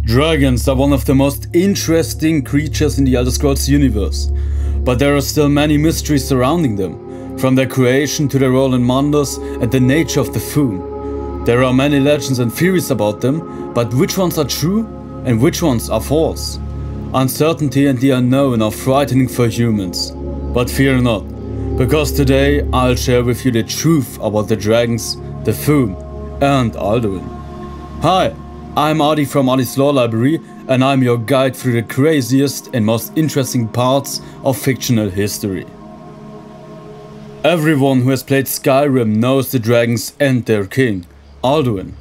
Dragons are one of the most interesting creatures in the Elder Scrolls universe, but there are still many mysteries surrounding them, from their creation to their role in Mundus and the nature of the Thu'um. There are many legends and theories about them, but which ones are true and which ones are false? Uncertainty and the unknown are frightening for humans, but fear not, because today I'll share with you the truth about the dragons, the Thu'um and Alduin. Hi! I'm Ardy from ArdysLoreLibrary, and I'm your guide through the craziest and most interesting parts of fictional history. Everyone who has played Skyrim knows the dragons and their king, Alduin.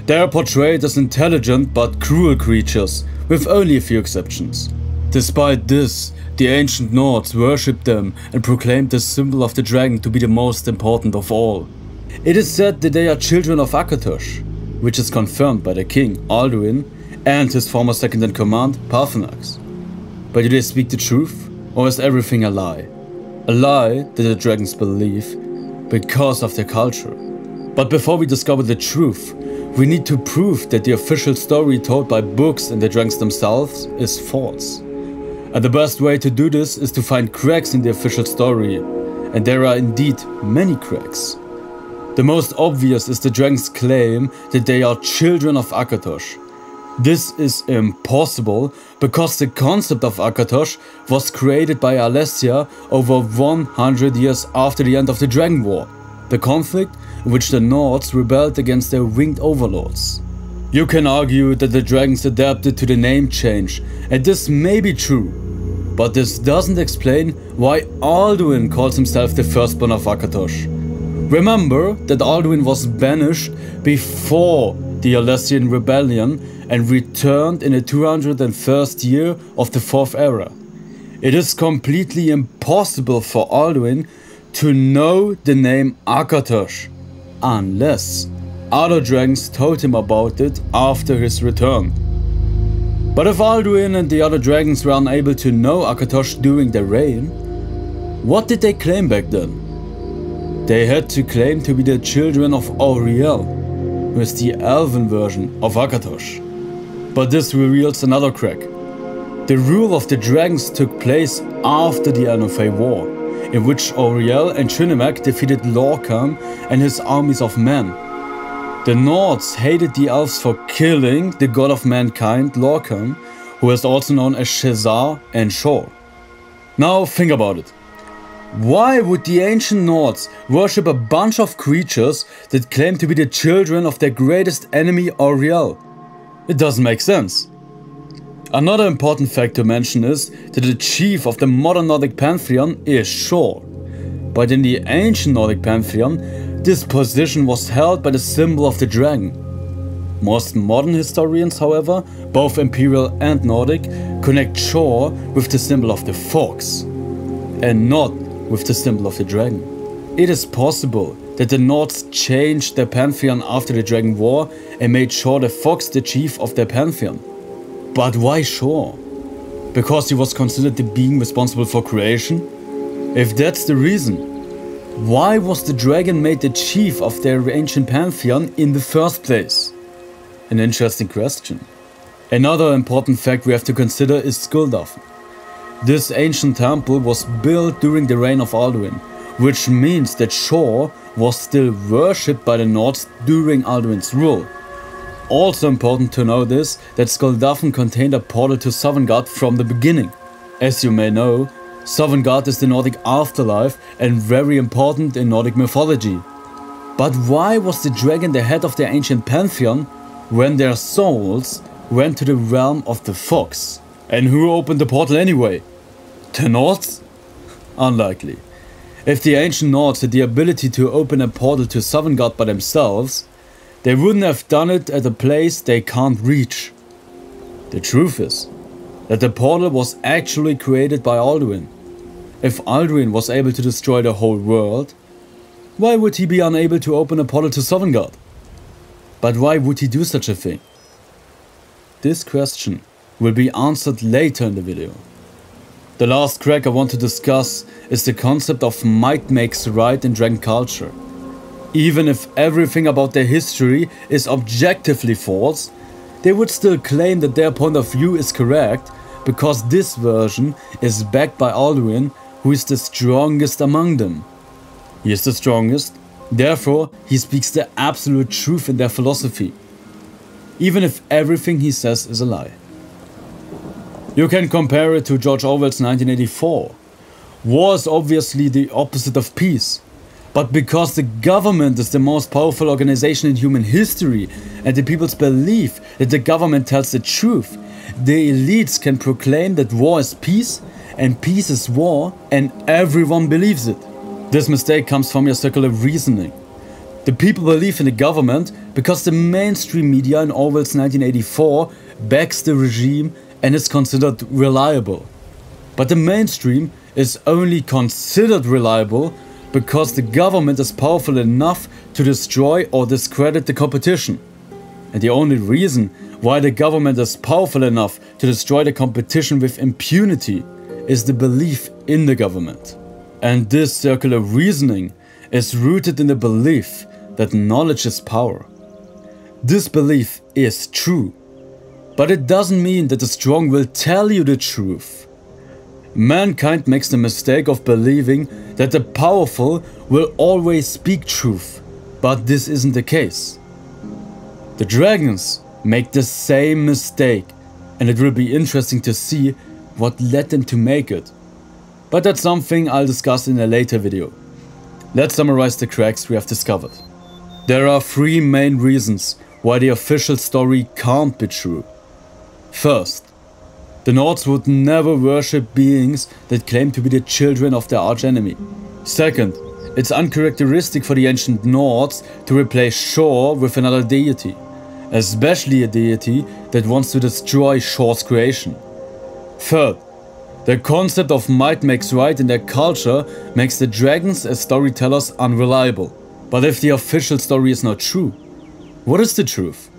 They are portrayed as intelligent but cruel creatures, with only a few exceptions. Despite this, the ancient Nords worshipped them and proclaimed the symbol of the dragon to be the most important of all. It is said that they are children of Akatosh, which is confirmed by the king, Alduin, and his former second-in-command, Paarthurnax. But do they speak the truth, or is everything a lie? A lie that the dragons believe, because of their culture. But before we discover the truth, we need to prove that the official story told by books and the dragons themselves is false. And the best way to do this is to find cracks in the official story, and there are indeed many cracks. The most obvious is the dragons' claim that they are children of Akatosh. This is impossible because the concept of Akatosh was created by Alessia over 100 years after the end of the Dragon War, the conflict in which the Nords rebelled against their winged overlords. You can argue that the dragons adapted to the name change, and this may be true, but this doesn't explain why Alduin calls himself the firstborn of Akatosh. Remember that Alduin was banished before the Alessian rebellion and returned in the 201st year of the 4th era. It is completely impossible for Alduin to know the name Akatosh, unless other dragons told him about it after his return. But if Alduin and the other dragons were unable to know Akatosh during their reign, what did they claim back then? They had to claim to be the children of Auri-El, who is the elven version of Akatosh. But this reveals another crack. The rule of the dragons took place after the Elnofey War, in which Auri-El and Trinimec defeated Lorcan and his armies of men. The Nords hated the elves for killing the god of mankind, Lorcan, who is also known as Shezar and Shor. Now think about it. Why would the ancient Nords worship a bunch of creatures that claim to be the children of their greatest enemy, Auri-El? It doesn't make sense. Another important fact to mention is that the chief of the modern Nordic pantheon is Shor. But in the ancient Nordic pantheon, this position was held by the symbol of the dragon. Most modern historians, however, both Imperial and Nordic, connect Shor with the symbol of the fox, and not with the symbol of the dragon. It is possible that the Nords changed their pantheon after the Dragon War and made Shor the fox the chief of their pantheon. But why Shor? Because he was considered the being responsible for creation? If that's the reason, why was the dragon made the chief of their ancient pantheon in the first place? An interesting question. Another important fact we have to consider is Skuldafn. This ancient temple was built during the reign of Alduin, which means that Shor was still worshipped by the Nords during Alduin's rule. Also important to know is that Skuldafn contained a portal to Sovngarde from the beginning. As you may know, Sovngarde is the Nordic afterlife and very important in Nordic mythology. But why was the dragon the head of their ancient pantheon when their souls went to the realm of the fox? And who opened the portal anyway? The Nords? Unlikely. If the ancient Nords had the ability to open a portal to Sovngarde by themselves, they wouldn't have done it at a place they can't reach. The truth is that the portal was actually created by Alduin. If Alduin was able to destroy the whole world, why would he be unable to open a portal to Sovngarde? But why would he do such a thing? This question will be answered later in the video. The last crack I want to discuss is the concept of might makes right in dragon culture. Even if everything about their history is objectively false, they would still claim that their point of view is correct because this version is backed by Alduin, who is the strongest among them. He is the strongest, therefore he speaks the absolute truth in their philosophy, even if everything he says is a lie. You can compare it to George Orwell's 1984. War is obviously the opposite of peace. But because the government is the most powerful organization in human history and the people's belief that the government tells the truth, the elites can proclaim that war is peace and peace is war, and everyone believes it. This mistake comes from your circular reasoning. The people believe in the government because the mainstream media in Orwell's 1984 backs the regime and is considered reliable. But the mainstream is only considered reliable because the government is powerful enough to destroy or discredit the competition. And the only reason why the government is powerful enough to destroy the competition with impunity is the belief in the government. And this circular reasoning is rooted in the belief that knowledge is power. This belief is true, but it doesn't mean that the strong will tell you the truth. Mankind makes the mistake of believing that the powerful will always speak truth, but this isn't the case. The dragons make the same mistake, and it will be interesting to see what led them to make it. But that's something I'll discuss in a later video. Let's summarize the cracks we have discovered. There are 3 main reasons why the official story can't be true. First, the Nords would never worship beings that claim to be the children of their archenemy. Second, it's uncharacteristic for the ancient Nords to replace Shor with another deity, especially a deity that wants to destroy Shor's creation. Third, the concept of might makes right in their culture makes the dragons as storytellers unreliable. But if the official story is not true, what is the truth?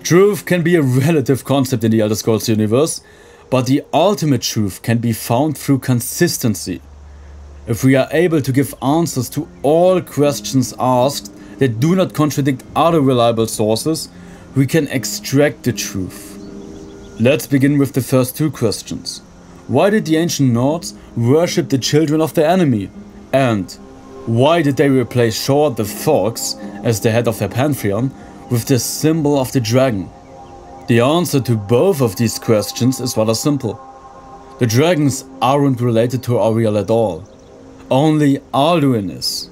Truth can be a relative concept in the Elder Scrolls universe, but the ultimate truth can be found through consistency. If we are able to give answers to all questions asked that do not contradict other reliable sources, we can extract the truth. Let's begin with the first 2 questions. Why did the ancient Nords worship the children of their enemy? And why did they replace Shor the fox as the head of their pantheon with the symbol of the dragon? The answer to both of these questions is rather simple. The dragons aren't related to Auri-El at all. Only Alduin is.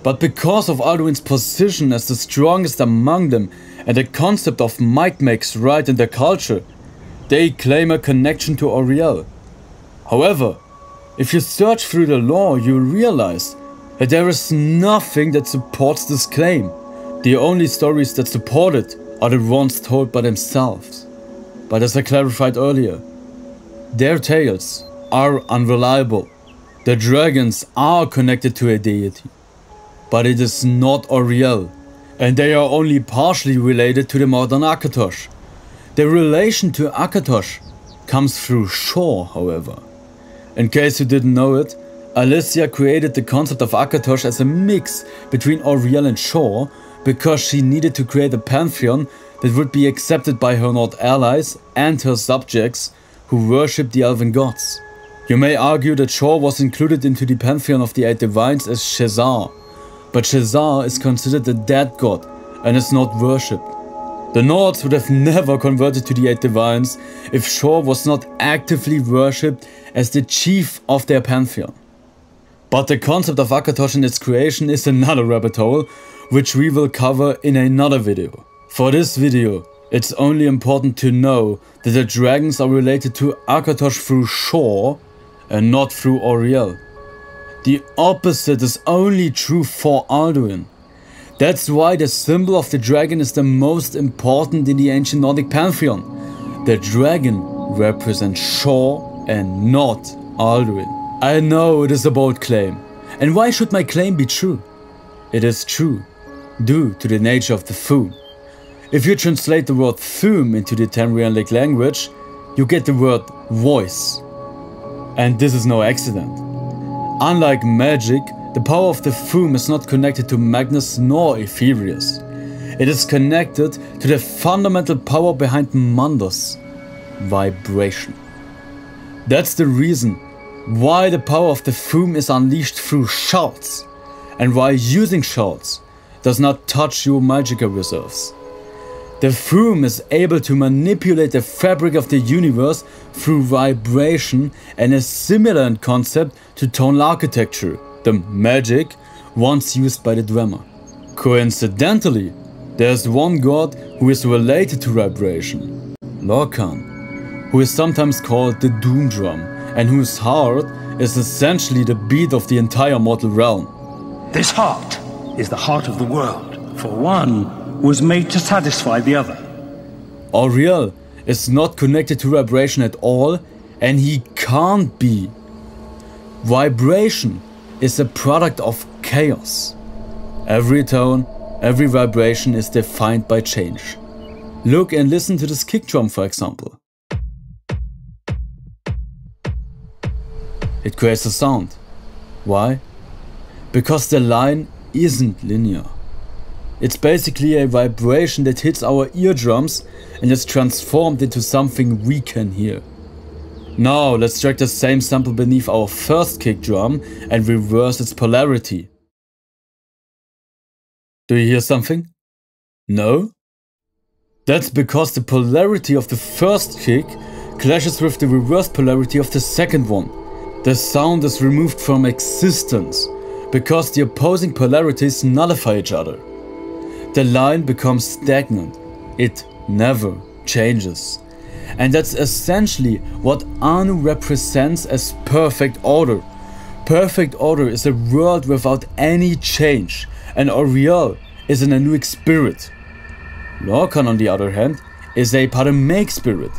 But because of Alduin's position as the strongest among them and the concept of might makes right in their culture, they claim a connection to Auri-El. However, if you search through the lore, you realize that there is nothing that supports this claim. The only stories that support it are the ones told by themselves. But as I clarified earlier, their tales are unreliable. The dragons are connected to a deity, but it is not Auri-El, and they are only partially related to the modern Akatosh. The relation to Akatosh comes through Shor, however. In case you didn't know it, Alicia created the concept of Akatosh as a mix between Auri-El and Shor because she needed to create a pantheon that would be accepted by her Nord allies and her subjects who worship the elven gods. You may argue that Shor was included into the pantheon of the 8 divines as Shezar, but Shezar is considered a dead god and is not worshipped. The Nords would have never converted to the 8 divines if Shor was not actively worshipped as the chief of their pantheon. But the concept of Akatosh and its creation is another rabbit hole, which we will cover in another video. For this video, it's only important to know that the dragons are related to Akatosh through Shor and not through Auri-El. The opposite is only true for Alduin. That's why the symbol of the dragon is the most important in the ancient Nordic pantheon. The dragon represents Shor and not Alduin. I know it is a bold claim. And why should my claim be true? It is true due to the nature of the Thu'um. If you translate the word Thu'um into the Tamrielic language, you get the word voice. And this is no accident. Unlike magic, the power of the Thu'um is not connected to Magnus nor Ephirius. It is connected to the fundamental power behind Mundus: vibration. That's the reason why the power of the Thu'um is unleashed through shards, and why using shards does not touch your magical reserves. The Thu'um is able to manipulate the fabric of the universe through vibration and is similar in concept to tonal architecture, the magic once used by the drummer. Coincidentally, there's one god who is related to vibration, Lorcan, who is sometimes called the Doom Drum, and whose heart is essentially the beat of the entire mortal realm. This heart is the heart of the world, for one was made to satisfy the other. Auri-El is not connected to vibration at all, and he can't be. Vibration is a product of chaos. Every tone, every vibration is defined by change. Look and listen to this kick drum, for example. It creates a sound. Why? Because the line isn't linear. It's basically a vibration that hits our eardrums and is transformed into something we can hear. Now let's drag the same sample beneath our first kick drum and reverse its polarity. Do you hear something? No? That's because the polarity of the first kick clashes with the reverse polarity of the second one. The sound is removed from existence because the opposing polarities nullify each other. The line becomes stagnant. It never changes. And that's essentially what Anu represents as perfect order. Perfect order is a world without any change, and Auri-El is an Anuic spirit. Lorcan, on the other hand, is a Paramaic spirit,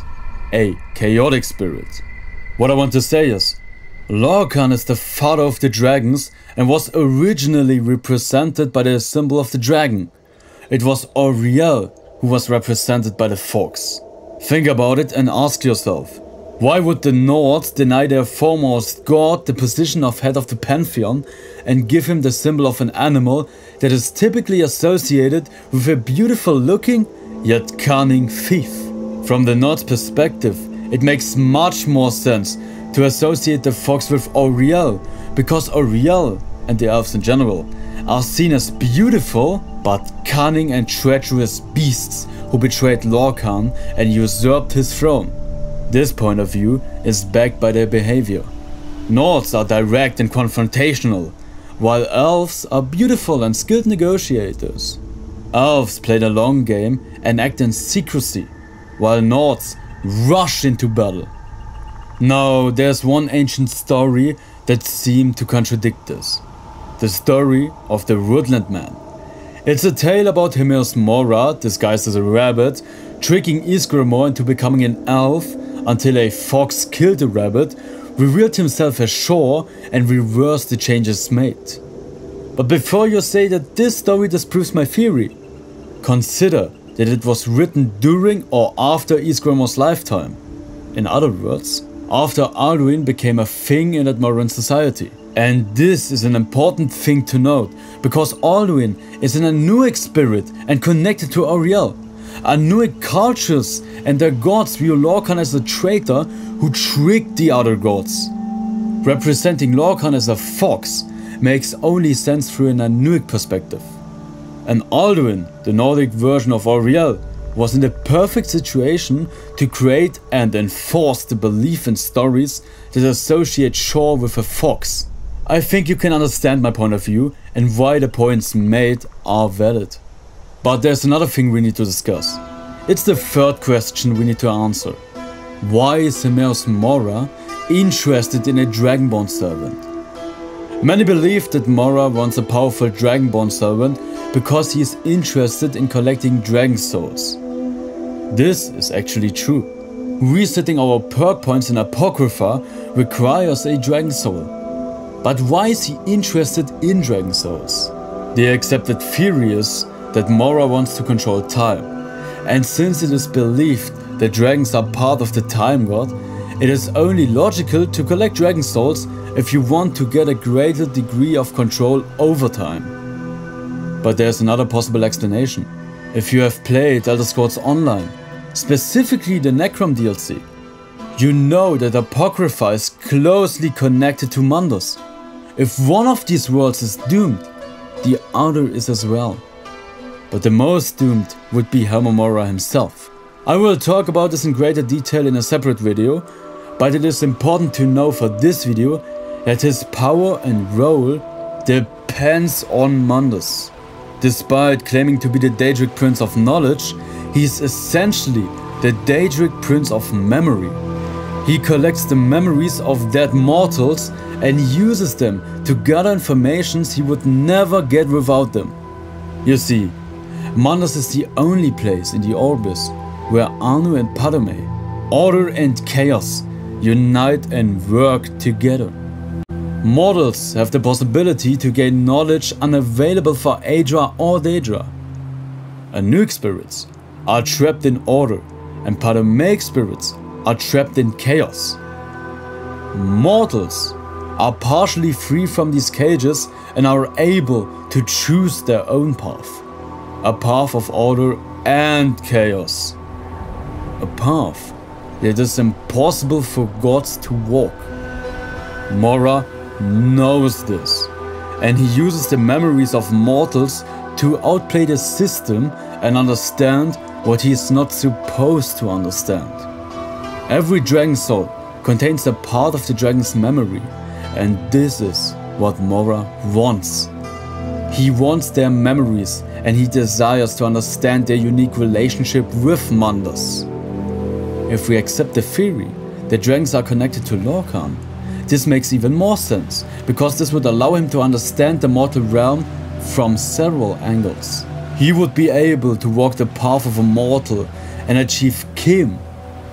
a chaotic spirit. What I want to say is, Lorcan is the father of the dragons and was originally represented by the symbol of the dragon. It was Auri-El who was represented by the fox. Think about it and ask yourself, why would the Nords deny their foremost god the position of head of the pantheon and give him the symbol of an animal that is typically associated with a beautiful looking yet cunning thief? From the Nords' perspective, it makes much more sense to associate the fox with Auri-El, because Auri-El, and the elves in general, are seen as beautiful but cunning and treacherous beasts who betrayed Lorcan and usurped his throne. This point of view is backed by their behavior. Nords are direct and confrontational, while elves are beautiful and skilled negotiators. Elves play the long game and act in secrecy, while Nords rush into battle. Now, there's one ancient story that seemed to contradict this. The story of the Woodland Man. It's a tale about Hymir's Mora, disguised as a rabbit, tricking Ysgramor into becoming an elf until a fox killed the rabbit, revealed himself as Shor, and reversed the changes made. But before you say that this story disproves my theory, consider that it was written during or after Ysgramor's lifetime. In other words, after Alduin became a thing in Admoran society. And this is an important thing to note, because Alduin is an Anuic spirit and connected to Auri-El. Anuic cultures and their gods view Lorcan as a traitor who tricked the other gods. Representing Lorcan as a fox makes only sense through an Anuic perspective. And Alduin, the Nordic version of Auri-El, was in the perfect situation to create and enforce the belief in stories that associate Shor with a fox. I think you can understand my point of view and why the points made are valid. But there's another thing we need to discuss. It's the third question we need to answer. Why is Hymir's Mora interested in a Dragonborn servant? Many believe that Mora wants a powerful Dragonborn servant because he is interested in collecting dragon souls. This is actually true. Resetting our perk points in Apocrypha requires a dragon soul. But why is he interested in dragon souls? The accepted theory is that Mora wants to control time. And since it is believed that dragons are part of the time god, it is only logical to collect dragon souls if you want to get a greater degree of control over time. But there's another possible explanation. If you have played Elder Scrolls Online, specifically the Necrom DLC, you know that Apocrypha is closely connected to Mundus. If one of these worlds is doomed, the other is as well. But the most doomed would be Helm of Moria himself. I will talk about this in greater detail in a separate video, but it is important to know for this video that his power and role depends on Mundus. Despite claiming to be the Daedric Prince of Knowledge, he is essentially the Daedric Prince of Memory. He collects the memories of dead mortals and uses them to gather informations he would never get without them. You see, Mundus is the only place in the Orbis where Anu and Padme, order and chaos, unite and work together. Mortals have the possibility to gain knowledge unavailable for Aedra or Daedra. Anuk spirits are trapped in order, and Padmaic spirits are trapped in chaos. Mortals are partially free from these cages and are able to choose their own path. A path of order and chaos. A path that is impossible for gods to walk. Mora knows this, and he uses the memories of mortals to outplay the system and understand what he is not supposed to understand. Every dragon soul contains a part of the dragon's memory, and this is what Mora wants. He wants their memories, and he desires to understand their unique relationship with Mundus. If we accept the theory that dragons are connected to Lorkhan, this makes even more sense, because this would allow him to understand the mortal realm from several angles. He would be able to walk the path of a mortal and achieve Kim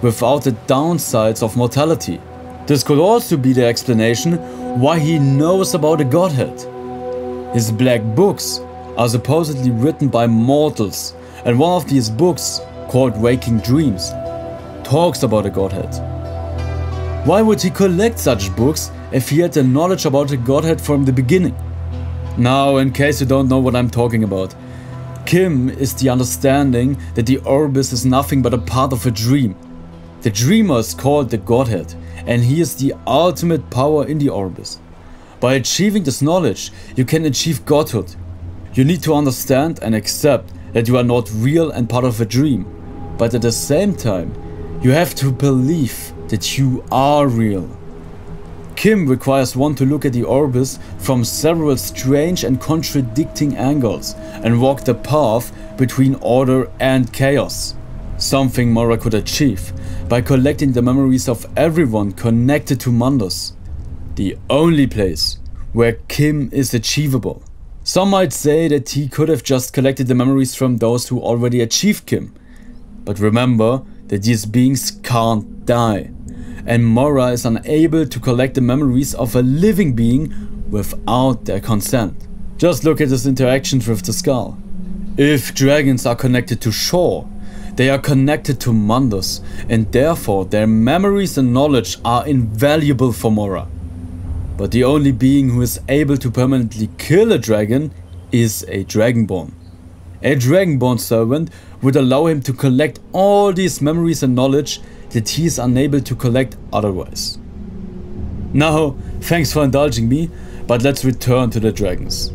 without the downsides of mortality. This could also be the explanation why he knows about the Godhead. His black books are supposedly written by mortals, and one of these books, called Waking Dreams, talks about the Godhead. Why would he collect such books if he had the knowledge about the Godhead from the beginning? Now, in case you don't know what I'm talking about, Kim is the understanding that the Orbis is nothing but a part of a dream. The dreamer is called the Godhead, and he is the ultimate power in the Orbis. By achieving this knowledge, you can achieve godhood. You need to understand and accept that you are not real and part of a dream, but at the same time, you have to believe that you are real. Kim requires one to look at the Orbis from several strange and contradicting angles and walk the path between order and chaos. Something Mora could achieve by collecting the memories of everyone connected to Mundus. The only place where Kim is achievable. Some might say that he could have just collected the memories from those who already achieved Kim. But remember that these beings can't die, and Mora is unable to collect the memories of a living being without their consent. Just look at his interactions with the skull. If dragons are connected to shore, they are connected to Mundus, and therefore their memories and knowledge are invaluable for Mora. But the only being who is able to permanently kill a dragon is a Dragonborn. A Dragonborn servant would allow him to collect all these memories and knowledge that he is unable to collect otherwise. Now, thanks for indulging me, but let's return to the dragons.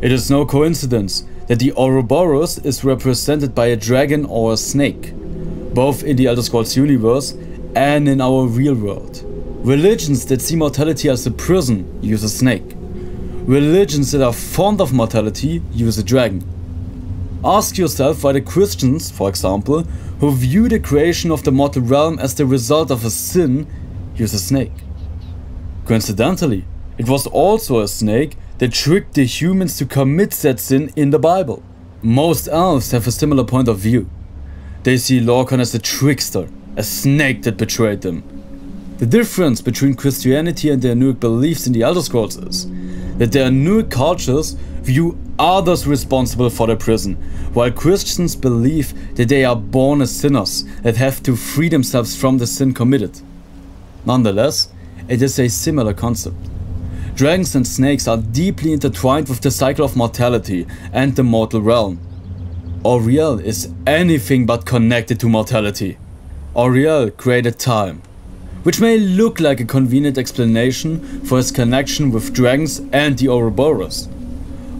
It is no coincidence that the Ouroboros is represented by a dragon or a snake, both in the Elder Scrolls universe and in our real world. Religions that see mortality as a prison use a snake. Religions that are fond of mortality use a dragon. Ask yourself why the Christians, for example, who view the creation of the mortal realm as the result of a sin, use a snake. Coincidentally, it was also a snake that tricked the humans to commit said sin in the Bible. Most elves have a similar point of view. They see Lorkhan as a trickster, a snake that betrayed them. The difference between Christianity and the Anuk beliefs in the Elder Scrolls is that the Anuk cultures view others responsible for their prison, while Christians believe that they are born as sinners that have to free themselves from the sin committed. Nonetheless, it is a similar concept. Dragons and snakes are deeply intertwined with the cycle of mortality and the mortal realm. Auri-El is anything but connected to mortality. Auri-El created time, which may look like a convenient explanation for his connection with dragons and the Ouroboros.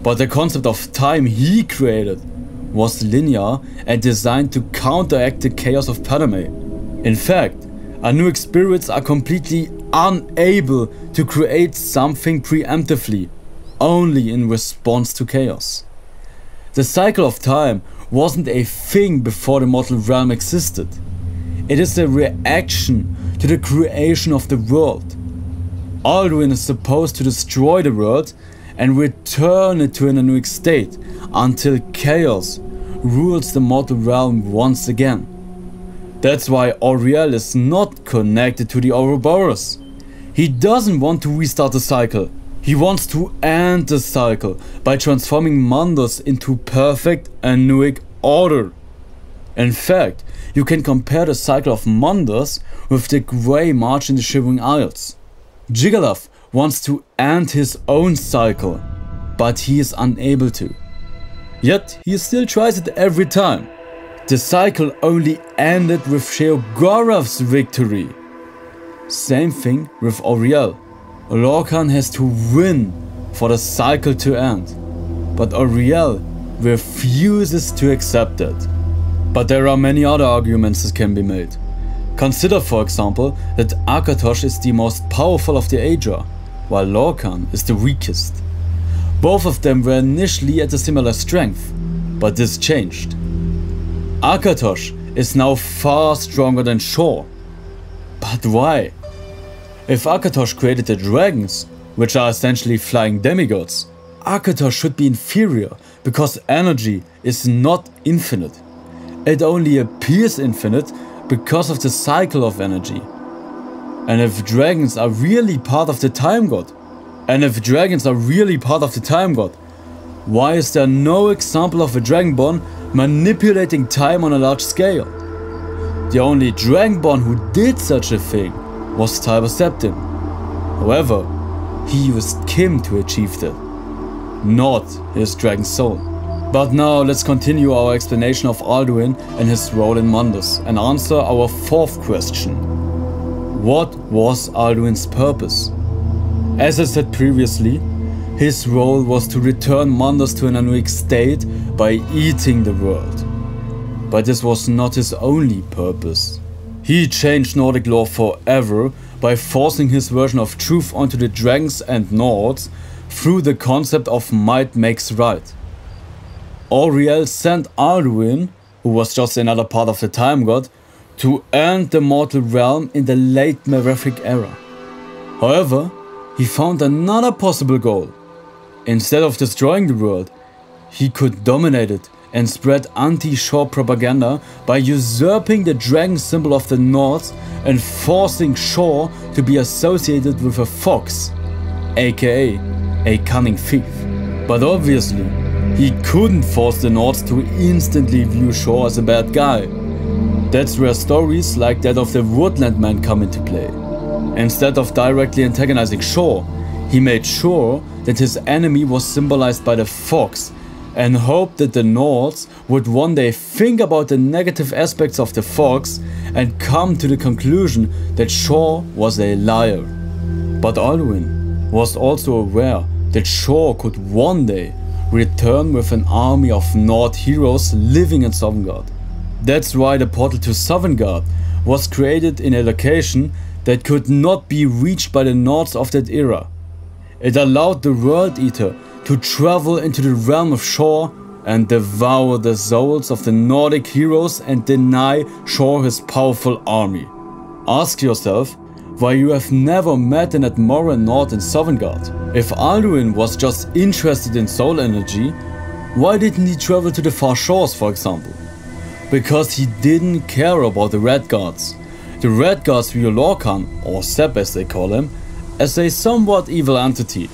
But the concept of time he created was linear and designed to counteract the chaos of Paname. In fact, Anuic spirits are completely unable to create something preemptively, only in response to chaos. The cycle of time wasn't a thing before the mortal realm existed. It is a reaction to the creation of the world. Alduin is supposed to destroy the world and return it to an Anuic state until chaos rules the mortal realm once again. That's why Auri-El is not connected to the Ouroboros. He doesn't want to restart the cycle. He wants to end the cycle by transforming Mundus into perfect Anuic order. In fact, you can compare the cycle of Mundus with the Grey March in the Shivering Isles. Jigalaf wants to end his own cycle, but he is unable to. Yet he still tries it every time. The cycle only ended with Sheogorath's victory. Same thing with Auri-El. Lorcan has to win for the cycle to end, but Auri-El refuses to accept it. But there are many other arguments that can be made. Consider, for example, that Akatosh is the most powerful of the Aedra, while Lorcan is the weakest. Both of them were initially at a similar strength, but this changed. Akatosh is now far stronger than Shor. But why? If Akatosh created the dragons, which are essentially flying demigods, Akatosh should be inferior because energy is not infinite. It only appears infinite because of the cycle of energy. And if dragons are really part of the time god, why is there no example of a dragonborn manipulating time on a large scale? The only dragonborn who did such a thing was Tiber Septim. However, he used Kim to achieve that, not his dragon soul. But now let's continue our explanation of Alduin and his role in Mundus and answer our fourth question. What was Alduin's purpose? As I said previously, his role was to return Mundus to an Anuic state by eating the world. But this was not his only purpose. He changed Nordic lore forever by forcing his version of truth onto the dragons and Nords through the concept of might makes right. Auri-El sent Alduin, who was just another part of the time god, to end the mortal realm in the late Malefic era. However, he found another possible goal. Instead of destroying the world, he could dominate it and spread anti-Shor propaganda by usurping the dragon symbol of the Nords and forcing Shor to be associated with a fox, aka a cunning thief. But obviously, he couldn't force the Nords to instantly view Shor as a bad guy. That's where stories like that of the Woodland Man come into play. Instead of directly antagonizing Shor, he made sure that his enemy was symbolized by the fox and hoped that the Nords would one day think about the negative aspects of the fox and come to the conclusion that Shor was a liar. But Alduin was also aware that Shor could one day return with an army of Nord heroes living in Sovngarde. That's why the portal to Sovngarde was created in a location that could not be reached by the Nords of that era. It allowed the World Eater to travel into the realm of Shor and devour the souls of the Nordic heroes and deny Shor his powerful army. Ask yourself why you have never met an Admoran Nord in Sovngarde. If Alduin was just interested in soul energy, why didn't he travel to the far shores, for example? Because he didn't care about the Red Guards. The Red Guards view Lorcan, or Sep as they call him, as a somewhat evil entity.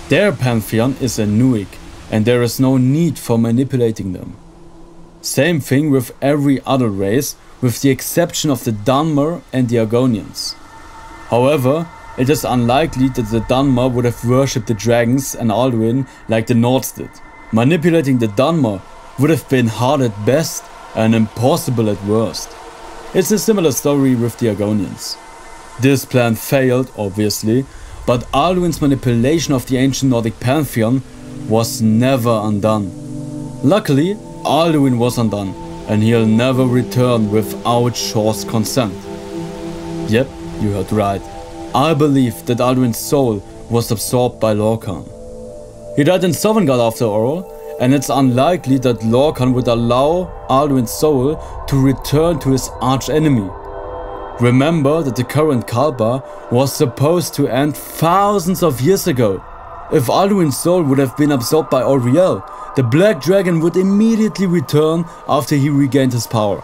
Their pantheon is Anuic, and there is no need for manipulating them. Same thing with every other race, with the exception of the Dunmer and the Argonians. However, it is unlikely that the Dunmer would have worshipped the dragons and Alduin like the Nords did. Manipulating the Dunmer would have been hard at best and impossible at worst. It's a similar story with the Argonians. This plan failed, obviously, but Alduin's manipulation of the ancient Nordic pantheon was never undone. Luckily, Alduin was undone, and he'll never return without Shor's consent. Yep, you heard right. I believe that Alduin's soul was absorbed by Lorkhan. He died in Sovngarde after all, and it's unlikely that Lorkhan would allow Alduin's soul to return to his archenemy. Remember that the current Kalpa was supposed to end thousands of years ago. If Alduin's soul would have been absorbed by Auri-El, the Black Dragon would immediately return after he regained his power.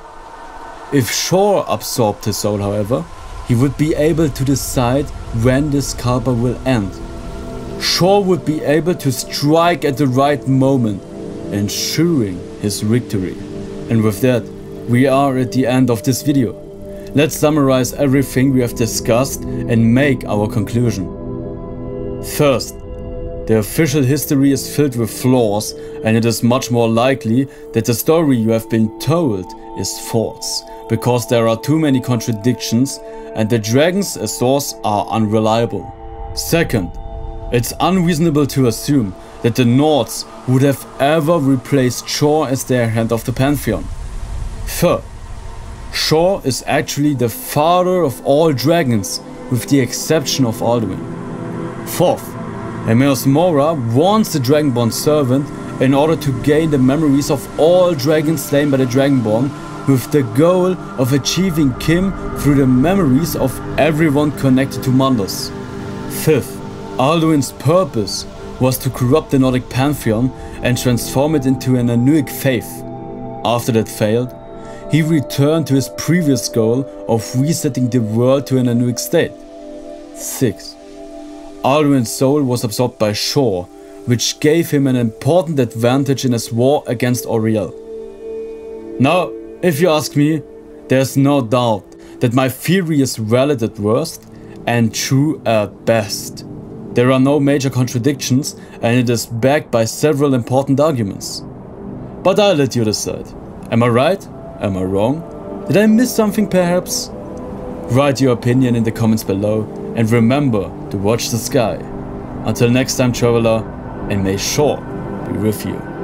If Shor absorbed his soul, however, he would be able to decide when this Kalpa will end. Shor would be able to strike at the right moment, ensuring his victory. And with that, we are at the end of this video. Let's summarize everything we have discussed and make our conclusion. First, the official history is filled with flaws, and it is much more likely that the story you have been told is false, because there are too many contradictions and the dragons as source are unreliable. Second, it's unreasonable to assume that the Nords would have ever replaced Shor as their hand of the pantheon. Third, Shor is actually the father of all dragons, with the exception of Alduin. Fourth, Emeos Mora warns the Dragonborn servant in order to gain the memories of all dragons slain by the Dragonborn, with the goal of achieving Kim through the memories of everyone connected to Mundus. Fifth, Alduin's purpose was to corrupt the Nordic pantheon and transform it into an Anuic faith. After that failed, he returned to his previous goal of resetting the world to an Anuic state. 6. Alduin's soul was absorbed by Shor, which gave him an important advantage in his war against Auri-El. Now, if you ask me, there's no doubt that my theory is valid at worst and true at best. There are no major contradictions and it is backed by several important arguments. But I'll let you decide. Am I right? Am I wrong? Did I miss something perhaps? Write your opinion in the comments below and remember to watch the sky. Until next time, traveler, and may Shor be with you.